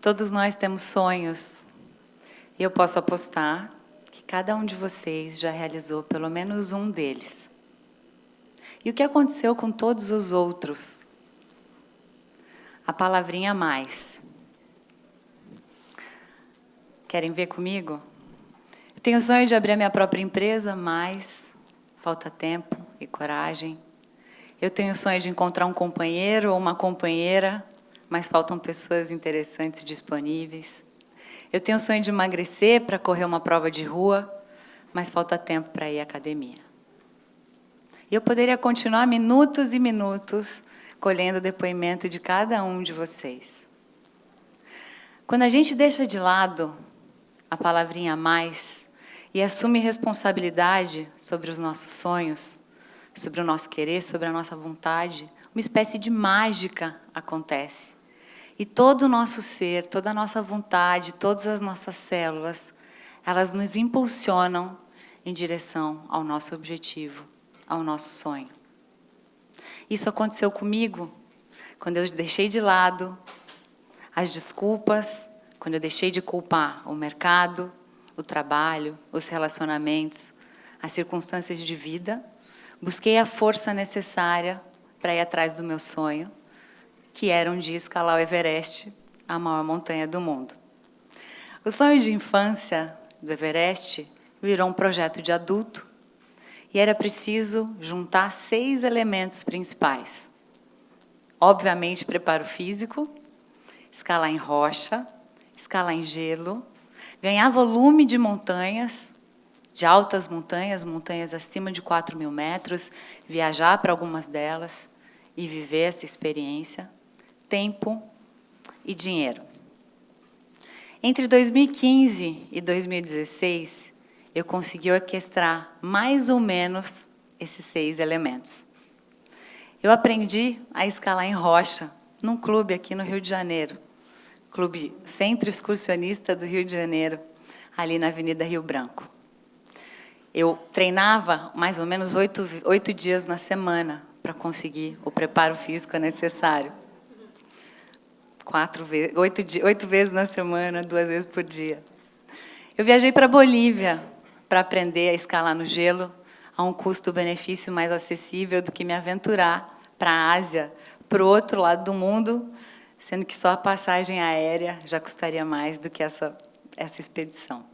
Todos nós temos sonhos. E eu posso apostar que cada um de vocês já realizou pelo menos um deles. E o que aconteceu com todos os outros? A palavrinha mais. Querem ver comigo? Eu tenho o sonho de abrir a minha própria empresa, mas falta tempo e coragem. Eu tenho o sonho de encontrar um companheiro ou uma companheira, mas faltam pessoas interessantes disponíveis. Eu tenho o sonho de emagrecer para correr uma prova de rua, mas falta tempo para ir à academia. E eu poderia continuar minutos e minutos colhendo o depoimento de cada um de vocês. Quando a gente deixa de lado a palavrinha mais e assume responsabilidade sobre os nossos sonhos, sobre o nosso querer, sobre a nossa vontade, uma espécie de mágica acontece. E todo o nosso ser, toda a nossa vontade, todas as nossas células, elas nos impulsionam em direção ao nosso objetivo, ao nosso sonho. Isso aconteceu comigo quando eu deixei de lado as desculpas, quando eu deixei de culpar o mercado, o trabalho, os relacionamentos, as circunstâncias de vida, busquei a força necessária para ir atrás do meu sonho, que era um dia escalar o Everest, a maior montanha do mundo. O sonho de infância do Everest virou um projeto de adulto e era preciso juntar 6 elementos principais. Obviamente, preparo físico, escalar em rocha, escalar em gelo, ganhar volume de montanhas, de altas montanhas, montanhas acima de 4.000 metros, viajar para algumas delas e viver essa experiência, tempo e dinheiro. Entre 2015 e 2016, eu consegui orquestrar mais ou menos esses 6 elementos. Eu aprendi a escalar em rocha, num clube aqui no Rio de Janeiro, Clube Centro Excursionista do Rio de Janeiro, ali na Avenida Rio Branco. Eu treinava mais ou menos 8 dias na semana para conseguir o preparo físico necessário. 8 vezes na semana, 2 vezes por dia. Eu viajei para a Bolívia para aprender a escalar no gelo a um custo-benefício mais acessível do que me aventurar para a Ásia, para o outro lado do mundo, sendo que só a passagem aérea já custaria mais do que essa expedição.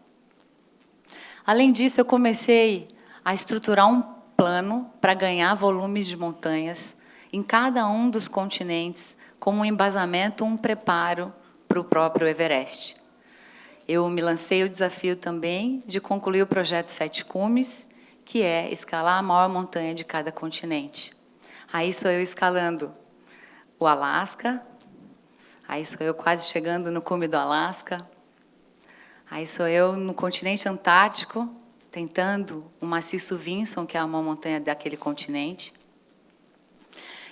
Além disso, eu comecei a estruturar um plano para ganhar volumes de montanhas em cada um dos continentes, como um embasamento, um preparo para o próprio Everest. Eu me lancei o desafio também de concluir o projeto 7 Cumes, que é escalar a maior montanha de cada continente. Aí sou eu escalando o Alasca, aí sou eu quase chegando no cume do Alasca, aí sou eu no continente Antártico, tentando o maciço Vinson, que é a maior montanha daquele continente.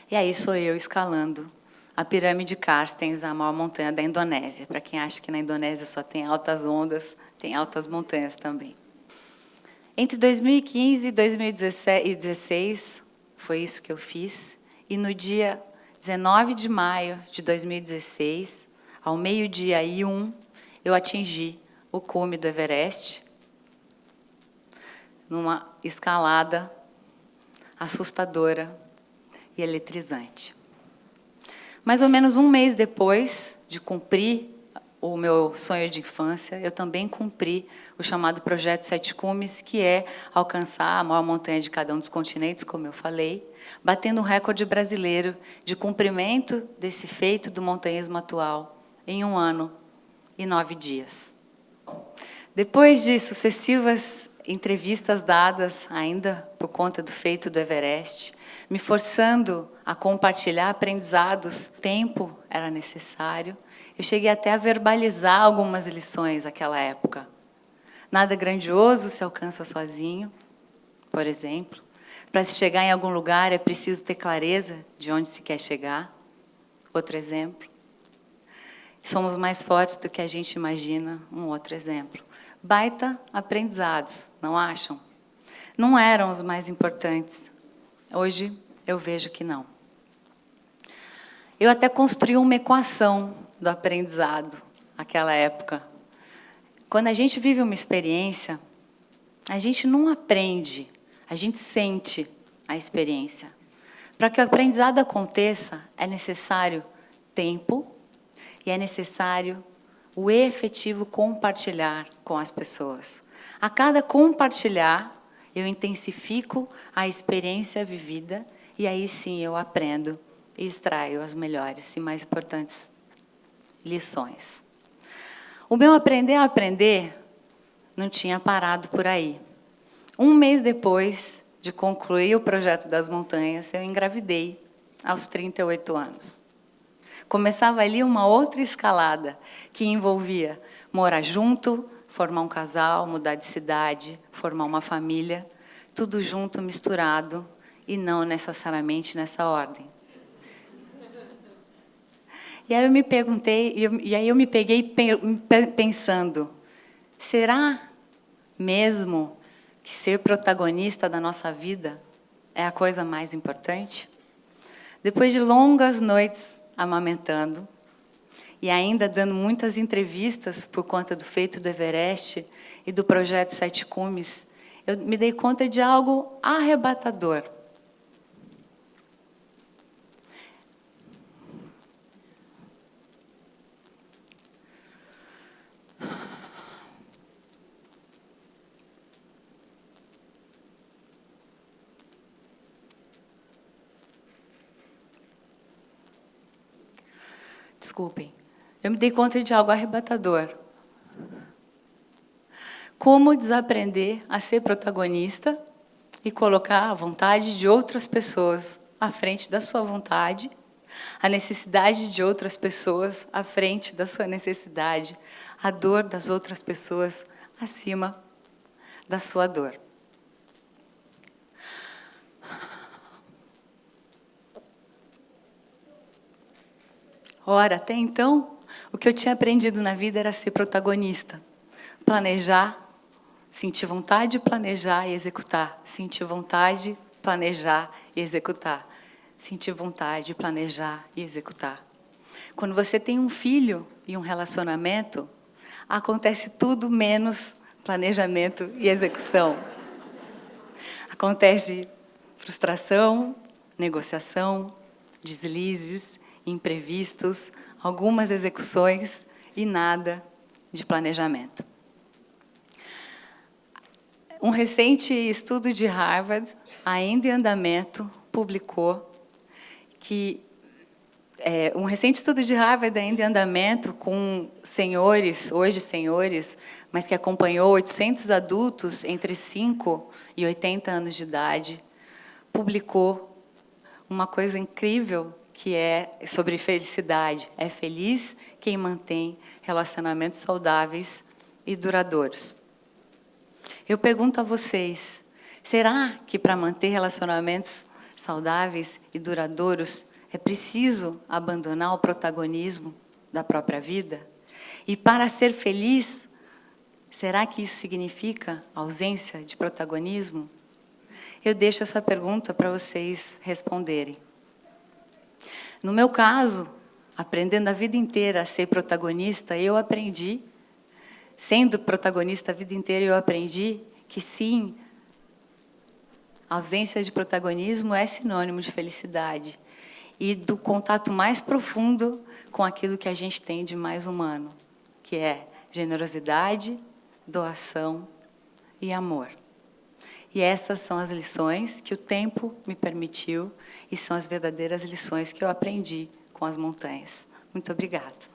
E aí sou eu escalando a pirâmide Carstens, a maior montanha da Indonésia. Para quem acha que na Indonésia só tem altas ondas, tem altas montanhas também. Entre 2015 e 2016, foi isso que eu fiz. E no dia 19 de maio de 2016, ao meio-dia e 1, eu atingi o cume do Everest, numa escalada assustadora e eletrizante. Mais ou menos um mês depois de cumprir o meu sonho de infância, eu também cumpri o chamado Projeto 7 Cumes, que é alcançar a maior montanha de cada um dos continentes, como eu falei, batendo um recorde brasileiro de cumprimento desse feito do montanhismo atual em 1 ano e 9 dias. Depois de sucessivas entrevistas dadas, ainda por conta do feito do Everest, me forçando a compartilhar aprendizados, tempo era necessário. Eu cheguei até a verbalizar algumas lições naquela época. Nada grandioso se alcança sozinho, por exemplo. Para se chegar em algum lugar é preciso ter clareza de onde se quer chegar. Outro exemplo. Somos mais fortes do que a gente imagina. Um outro exemplo. Baita aprendizados, não acham? Não eram os mais importantes. Hoje eu vejo que não. Eu até construí uma equação do aprendizado. aquela época. Quando a gente vive uma experiência, a gente não aprende, a gente sente a experiência. Para que o aprendizado aconteça, é necessário tempo e é necessário o efetivo compartilhar com as pessoas. A cada compartilhar, eu intensifico a experiência vivida e aí sim eu aprendo e extraio as melhores e mais importantes lições. O meu aprender a aprender não tinha parado por aí. Um mês depois de concluir o projeto das montanhas, eu engravidei aos 38 anos. Começava ali uma outra escalada que envolvia morar junto, formar um casal, mudar de cidade, formar uma família, tudo junto, misturado e não necessariamente nessa ordem. E aí eu me perguntei, e aí eu me peguei pensando, será mesmo que ser protagonista da nossa vida é a coisa mais importante? Depois de longas noites amamentando e ainda dando muitas entrevistas por conta do feito do Everest e do projeto Sete Cumes, eu me dei conta de algo arrebatador. Desculpem. Eu me dei conta de algo arrebatador. Como desaprender a ser protagonista e colocar a vontade de outras pessoas à frente da sua vontade, a necessidade de outras pessoas à frente da sua necessidade, a dor das outras pessoas acima da sua dor. Ora, até então, o que eu tinha aprendido na vida era ser protagonista. Planejar, sentir vontade de planejar e executar. Sentir vontade, planejar e executar. Sentir vontade, planejar e executar. Quando você tem um filho e um relacionamento, acontece tudo menos planejamento e execução. Acontece frustração, negociação, deslizes, imprevistos, algumas execuções e nada de planejamento. Um recente estudo de Harvard, ainda em andamento, publicou que um recente estudo de Harvard ainda em andamento com senhores, hoje senhores, mas que acompanhou 800 adultos entre 5 e 80 anos de idade, publicou uma coisa incrível que é sobre felicidade. É feliz quem mantém relacionamentos saudáveis e duradouros. Eu pergunto a vocês, será que para manter relacionamentos saudáveis e duradouros é preciso abandonar o protagonismo da própria vida? E para ser feliz, será que isso significa ausência de protagonismo? Eu deixo essa pergunta para vocês responderem. No meu caso, aprendendo a vida inteira a ser protagonista, eu aprendi, sendo protagonista a vida inteira, eu aprendi que sim, a ausência de protagonismo é sinônimo de felicidade e do contato mais profundo com aquilo que a gente tem de mais humano, que é generosidade, doação e amor. E essas são as lições que o tempo me permitiu e são as verdadeiras lições que eu aprendi com as montanhas. Muito obrigada.